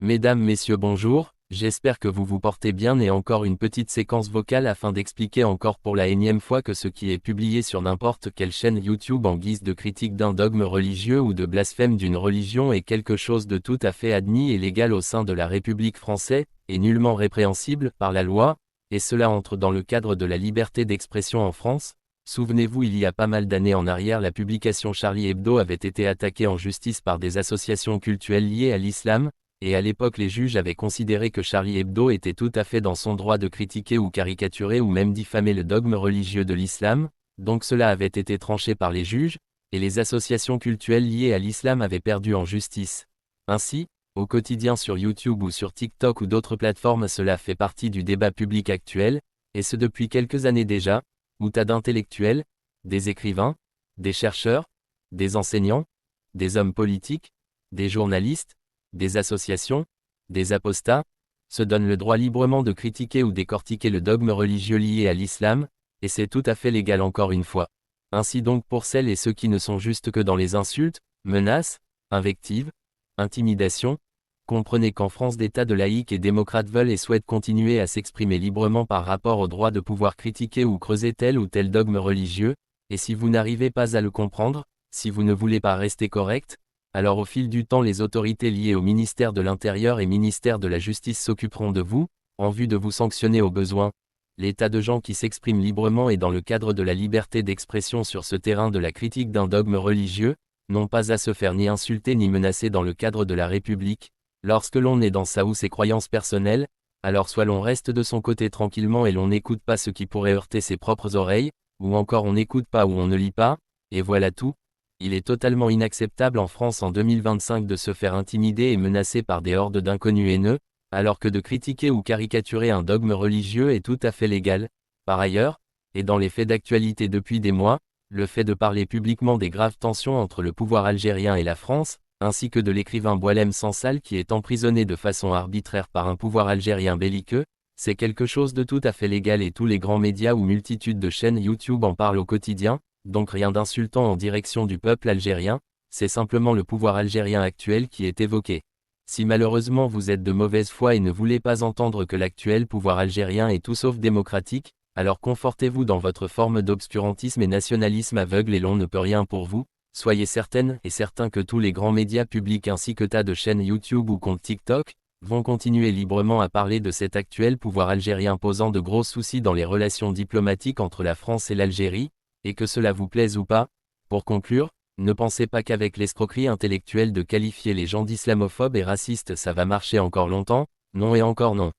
Mesdames, Messieurs, bonjour, j'espère que vous vous portez bien et encore une petite séquence vocale afin d'expliquer encore pour la énième fois que ce qui est publié sur n'importe quelle chaîne YouTube en guise de critique d'un dogme religieux ou de blasphème d'une religion est quelque chose de tout à fait admis et légal au sein de la République française, et nullement répréhensible par la loi, et cela entre dans le cadre de la liberté d'expression en France. Souvenez-vous, il y a pas mal d'années en arrière, la publication Charlie Hebdo avait été attaquée en justice par des associations cultuelles liées à l'islam. Et à l'époque les juges avaient considéré que Charlie Hebdo était tout à fait dans son droit de critiquer ou caricaturer ou même diffamer le dogme religieux de l'islam, donc cela avait été tranché par les juges, et les associations cultuelles liées à l'islam avaient perdu en justice. Ainsi, au quotidien sur YouTube ou sur TikTok ou d'autres plateformes, cela fait partie du débat public actuel, et ce depuis quelques années déjà, où tas d'intellectuels, des écrivains, des chercheurs, des enseignants, des hommes politiques, des journalistes, des associations, des apostats, se donnent le droit librement de critiquer ou décortiquer le dogme religieux lié à l'islam, et c'est tout à fait légal encore une fois. Ainsi donc pour celles et ceux qui ne sont juste que dans les insultes, menaces, invectives, intimidations, comprenez qu'en France des tas de laïcs et démocrates veulent et souhaitent continuer à s'exprimer librement par rapport au droit de pouvoir critiquer ou creuser tel ou tel dogme religieux, et si vous n'arrivez pas à le comprendre, si vous ne voulez pas rester correct, alors au fil du temps les autorités liées au ministère de l'Intérieur et ministère de la Justice s'occuperont de vous, en vue de vous sanctionner au besoin. Les tas de gens qui s'expriment librement et dans le cadre de la liberté d'expression sur ce terrain de la critique d'un dogme religieux, n'ont pas à se faire ni insulter ni menacer dans le cadre de la République. Lorsque l'on est dans sa ou ses croyances personnelles, alors soit l'on reste de son côté tranquillement et l'on n'écoute pas ce qui pourrait heurter ses propres oreilles, ou encore on n'écoute pas ou on ne lit pas, et voilà tout. Il est totalement inacceptable en France en 2025 de se faire intimider et menacer par des hordes d'inconnus haineux, alors que de critiquer ou caricaturer un dogme religieux est tout à fait légal. Par ailleurs, et dans les faits d'actualité depuis des mois, le fait de parler publiquement des graves tensions entre le pouvoir algérien et la France, ainsi que de l'écrivain Boualem Sansal qui est emprisonné de façon arbitraire par un pouvoir algérien belliqueux, c'est quelque chose de tout à fait légal et tous les grands médias ou multitudes de chaînes YouTube en parlent au quotidien. Donc rien d'insultant en direction du peuple algérien, c'est simplement le pouvoir algérien actuel qui est évoqué. Si malheureusement vous êtes de mauvaise foi et ne voulez pas entendre que l'actuel pouvoir algérien est tout sauf démocratique, alors confortez-vous dans votre forme d'obscurantisme et nationalisme aveugle et l'on ne peut rien pour vous. Soyez certaines et certains que tous les grands médias publics ainsi que tas de chaînes YouTube ou comptes TikTok, vont continuer librement à parler de cet actuel pouvoir algérien posant de gros soucis dans les relations diplomatiques entre la France et l'Algérie, et que cela vous plaise ou pas. Pour conclure, ne pensez pas qu'avec l'escroquerie intellectuelle de qualifier les gens d'islamophobes et racistes ça va marcher encore longtemps, non et encore non.